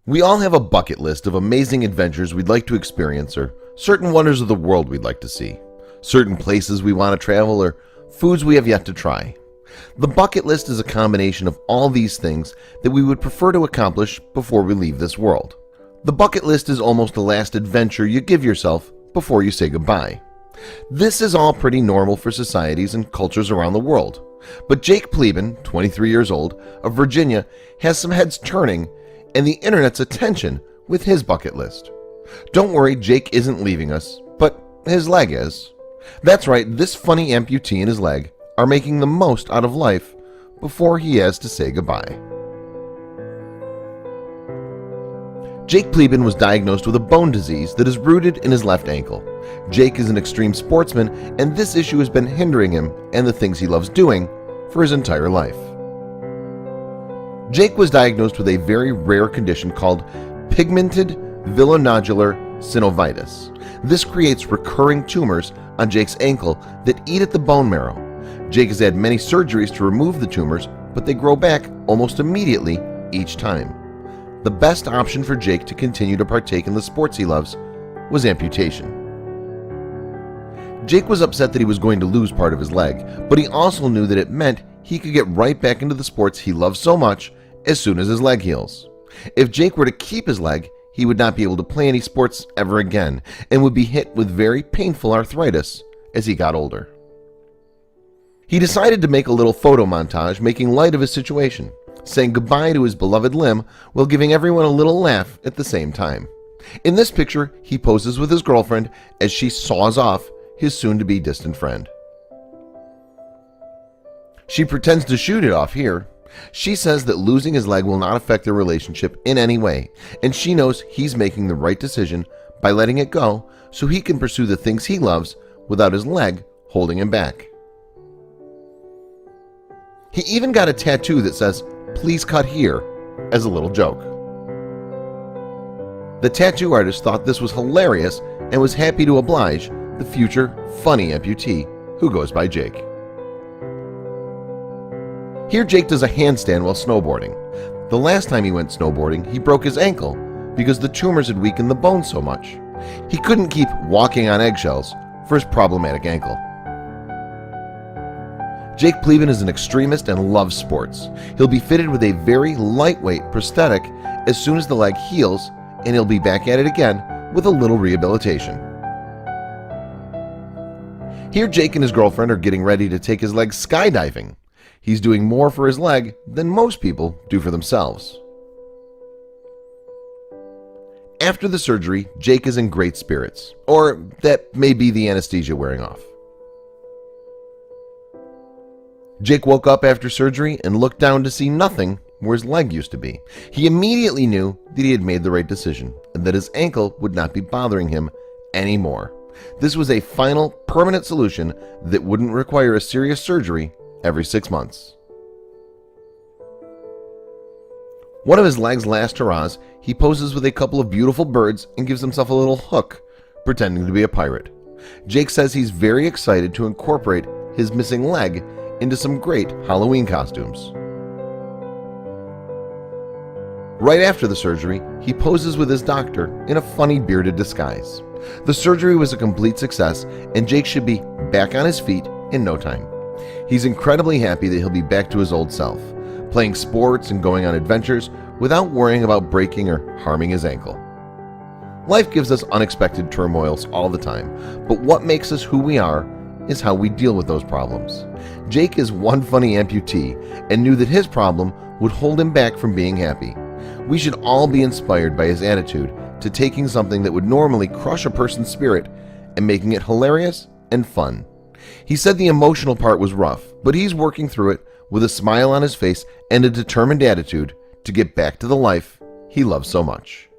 We all have a bucket list of amazing adventures we'd like to experience, or certain wonders of the world we'd like to see, certain places we want to travel, or foods we have yet to try. The bucket list is a combination of all these things that we would prefer to accomplish before we leave this world. The bucket list is almost the last adventure you give yourself before you say goodbye. This is all pretty normal for societies and cultures around the world. But Jake Pleben, 23 years old, of Virginia, has some heads turning and the internet's attention with his bucket list. Don't worry, Jake isn't leaving us, but his leg is. That's right, this funny amputee and his leg are making the most out of life before he has to say goodbye. Jake Pleben was diagnosed with a bone disease that is rooted in his left ankle. Jake is an extreme sportsman, and this issue has been hindering him and the things he loves doing for his entire life. Jake was diagnosed with a very rare condition called pigmented villonodular synovitis. This creates recurring tumors on Jake's ankle that eat at the bone marrow. Jake has had many surgeries to remove the tumors, but they grow back almost immediately each time. The best option for Jake to continue to partake in the sports he loves was amputation. Jake was upset that he was going to lose part of his leg, but he also knew that it meant he could get right back into the sports he loves so much as soon as his leg heals. If Jake were to keep his leg, he would not be able to play any sports ever again and would be hit with very painful arthritis as he got older. He decided to make a little photo montage making light of his situation, saying goodbye to his beloved limb while giving everyone a little laugh at the same time. In this picture, he poses with his girlfriend as she saws off his soon-to-be distant friend. She pretends to shoot it off here. She says that losing his leg will not affect their relationship in any way, and she knows he's making the right decision by letting it go so he can pursue the things he loves without his leg holding him back. He even got a tattoo that says, "Please cut here," as a little joke. The tattoo artist thought this was hilarious and was happy to oblige the future funny amputee who goes by Jake. Here Jake does a handstand while snowboarding. The last time he went snowboarding, he broke his ankle because the tumors had weakened the bone so much. He couldn't keep walking on eggshells for his problematic ankle. Jake Pleben is an extremist and loves sports. He'll be fitted with a very lightweight prosthetic as soon as the leg heals, and he'll be back at it again with a little rehabilitation. Here Jake and his girlfriend are getting ready to take his leg skydiving. He's doing more for his leg than most people do for themselves. After the surgery, Jake is in great spirits, or that may be the anesthesia wearing off. Jake woke up after surgery and looked down to see nothing where his leg used to be. He immediately knew that he had made the right decision and that his ankle would not be bothering him anymore. This was a final, permanent solution that wouldn't require a serious surgery every 6 months. One of his leg's last hurrahs, he poses with a couple of beautiful birds and gives himself a little hook, pretending to be a pirate. Jake says he's very excited to incorporate his missing leg into some great Halloween costumes. Right after the surgery, he poses with his doctor in a funny bearded disguise. The surgery was a complete success, and Jake should be back on his feet in no time. He's incredibly happy that he'll be back to his old self, playing sports and going on adventures without worrying about breaking or harming his ankle. Life gives us unexpected turmoils all the time, but what makes us who we are is how we deal with those problems. Jake is one funny amputee and knew that his problem would hold him back from being happy. We should all be inspired by his attitude to taking something that would normally crush a person's spirit and making it hilarious and fun. He said the emotional part was rough, but he's working through it with a smile on his face and a determined attitude to get back to the life he loves so much.